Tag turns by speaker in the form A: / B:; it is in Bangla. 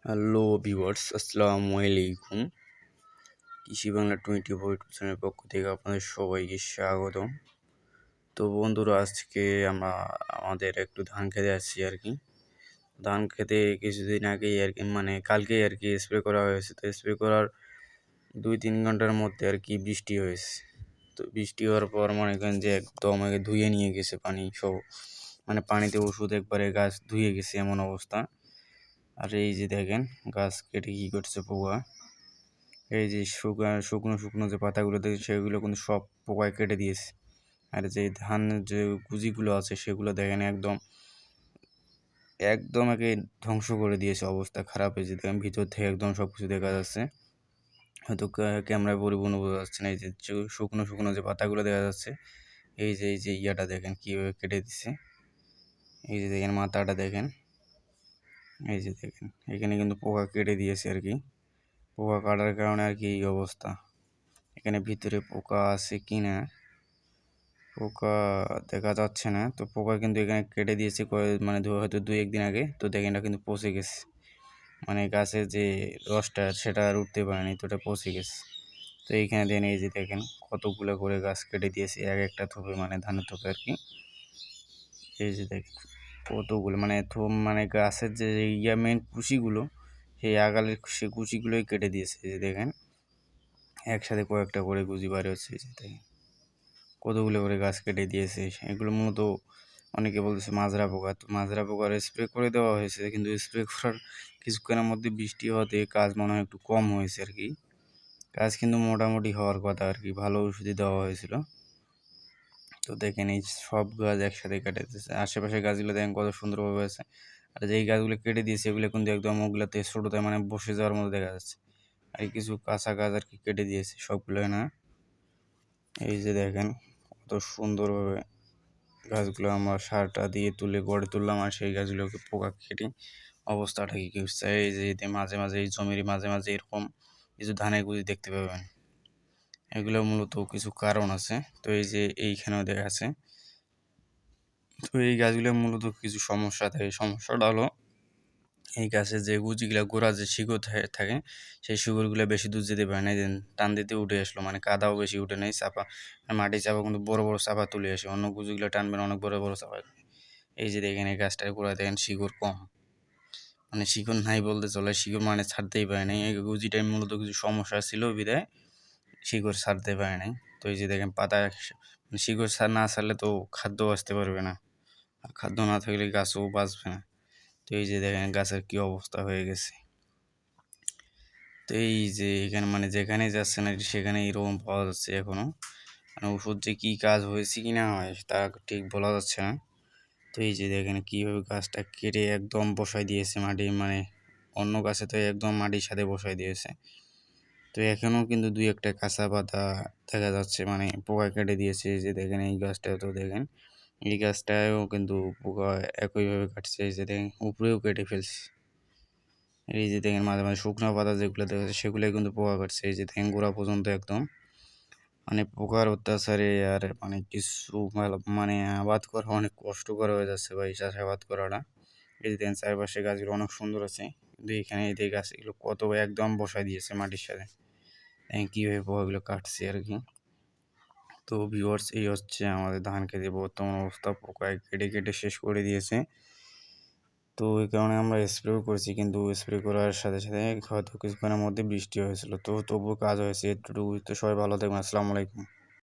A: হ্যালো ভিউয়ার্স, আসসালামু আলাইকুম। কৃষি বাংলা 24 ইউটিউব চ্যানেলের পক্ষ থেকে আপনাদের সবাইকে স্বাগতম। তো বন্ধুরা, আজকে আমরা আমাদের একটু ধান খেতে আসছি আর কি। ধান খেতে কিছুদিন আগেই আর কি, মানে কালকেই আর কি স্প্রে করা হয়েছে। তো স্প্রে করার 2-3 ঘন্টার মধ্যে আর কি বৃষ্টি হয়েছে। তো বৃষ্টি হওয়ার পর মনে করেন যে একদম আগে ধুয়ে নিয়ে গেছে পানি সহ, মানে পানিতে ওষুধ একবারে গাছ ধুয়ে গেছে এমন অবস্থা। আর এই যে দেখেন গাছ কেটে কী করছে পোকা। এই যে শুকনো শুকনো যে পাতাগুলো দেখেন সেগুলো কিন্তু সব পোকায় কেটে দিয়েছে। আর যে ধানের যে কুজিগুলো আছে সেগুলো দেখেন একদম একদম একে ধ্বংস করে দিয়েছে, অবস্থা খারাপ হয়েছে। দেখেন ভিতর থেকে একদম সব কিছু দেখা যাচ্ছে, হয়তো ক্যামেরায় পরিপূর্ণ বোঝা যাচ্ছে না। এই যে শুকনো শুকনো যে পাতাগুলো দেখা যাচ্ছে, এই যে ইয়াটা দেখেন কীভাবে কেটে দিছে। এই যে দেখেন মাথাটা দেখেন, এই যে দেখেন এখানে কিন্তু পোকা কেটে দিয়েছে আর কি। পোকা কাটার কারণে আর কি এই অবস্থা। এখানে ভিতরে পোকা আছে কি না পোকা দেখা যাচ্ছে না। তো পোকা কিন্তু এখানে কেটে দিয়েছে মানে হয়তো 2-1 দিন আগে। তো দেখেন এটা কিন্তু পচে গেছে, মানে গাছের যে রসটা সেটা আর উঠতে পারেনি, তো এটা পচে গেছে। তো এইখানে দেখেন, এই যে দেখেন কতগুলো করে গাছ কেটে দিয়েছে এক একটা থোপে, মানে ধানের থোপে আর কি। এই যে দেখেন কতগুলো, মানে মানে গাছের যে মেন কুশিগুলো, সেই আগালের সে কুশিগুলোই কেটে দিয়েছে। এই যে দেখেন একসাথে কয়েকটা করে কুচি বার হচ্ছে। এই যে দেখেন কতগুলো করে গাছ কেটে দিয়েছে। এগুলো মূলত অনেকে বলতেছে মাজরা পোকা। তো মাজরা পোকার স্প্রে করে দেওয়া হয়েছে, কিন্তু স্প্রে করার কিছুক্ষণের মধ্যে বৃষ্টি হওয়াতে কাজ মনে হয় একটু কম হয়েছে আর কি। কাজ কিন্তু মোটামুটি হওয়ার কথা আর কি, ভালো ওষুধই দেওয়া হয়েছিল। তো দেখেন এই সব গাছ একসাথে কেটে দিয়েছে। আশেপাশে গাছগুলো দেখেন কত সুন্দরভাবে আছে। আর যেই গাছগুলো কেটে দিয়েছে এগুলো কিন্তু একদম ওগুলাতে ছোটোতে মানে বসে যাওয়ার মতো দেখা যাচ্ছে। আর কিছু কাঁচা গাছ আর কি কেটে দিয়েছে, সবগুলোই না। এই যে দেখেন কত সুন্দরভাবে গাছগুলো আমরা সারটা দিয়ে গড়ে তুললাম, আর সেই গাছগুলোকে পোকা কেটে অবস্থাটা কী করছে। এই যে এতে মাঝে মাঝে এই জমির মাঝে মাঝে এরকম কিছু ধানের গুঁজি দেখতে পাবেন। এগুলো মূলত কিছু কারণ আছে। তো এই যে এইখানেও দেখা আছে। তো এই গাছগুলো মূলত কিছু সমস্যা থাকে। সমস্যাটা হলো এই গাছের যে গুজিগুলা গোড়া যে শিকড় থাকে, সেই শিকড়গুলো বেশি দূর যেতে পারে না। টান দিতে উঠে আসলো, মানে কাদাও বেশি উঠে নেই, চাপা মাটি চাপা কিন্তু বড় বড় চাপা তুলে আসে। অন্য গুজিগুলো টানবেন অনেক বড় বড় চাপা। এই যে দেখেন এই গাছটার গোড়ায় দেখেন শিকড় কম, মানে শিকড় নাই বলতে চলে, শিকড় মানে ছাড়তেই পারে নাই। এই গুজিটাই মূলত কিছু সমস্যা ছিল বিধায় শিকড় ছাড়তে পারে নাই। তো এই যে দেখেন পাতা শিকড় না ছাড়লে তো খাদ্য আসতে পারবে না, আর খাদ্য না থাকলে গাছও বাঁচবে না। তো এই যে দেখেন গাছের কি অবস্থা হয়ে গেছে। তো এই যে এখানে মানে যেখানে যাচ্ছেন আর কি সেখানে এরকম পাওয়া যাচ্ছে এখনো, মানে ওষুধ যে কী কাজ হয়েছে কি না হয় তা ঠিক বলা যাচ্ছে না। তো এই যে দেখেন কীভাবে গাছটা কেটে একদম বসাই দিয়েছে মাটি, মানে অন্য গাছে তো একদম মাটির সাথে বসাই দিয়েছে। তো এখনও কিন্তু 2-1টা কাঁচা পাতা দেখা যাচ্ছে, মানে পোকা কেটে দিয়েছে। এই যে দেখেন এই গাছটাও তো দেখেন, এই গাছটাও কিন্তু পোকা একইভাবে কাটছে। এই যে দেখেন উপরেও কেটে ফেলছে। এই যে দেখেন মাঝে মাঝে শুকনো পাতা যেগুলো দেখা যাচ্ছে সেগুলোই কিন্তু পোকা কাটছে। এই যে দেখেন গোড়া পর্যন্ত একদম, মানে পোকার অত্যাচারে আর মানে কিছু মানে আবাদ করা অনেক কষ্টকর হয়ে যাচ্ছে ভাই, চাষাবাদ করাটা। এই যে দেখেন চারপাশে গাছগুলো অনেক সুন্দর আছে, কিন্তু এখানে এই গাছগুলো কত একদম বসায় দিয়েছে মাটির সাথে। দেখেন কীভাবে পোকাগুলো কাটছে আর কি। তো ভিউয়ার্স, এই হচ্ছে আমাদের ধান খেতে বর্তমান অবস্থা, পোকায় কেটে কেটে শেষ করে দিয়েছে। তো এই কারণে আমরা স্প্রেও করেছি, কিন্তু স্প্রে করার সাথে সাথে হয়তো কিছুক্ষণের মধ্যে বৃষ্টি হয়েছিল। তো তবুও কাজ হয়েছে এতটুকু। তো সবাই ভালো থাকবেন, আসসালামু আলাইকুম।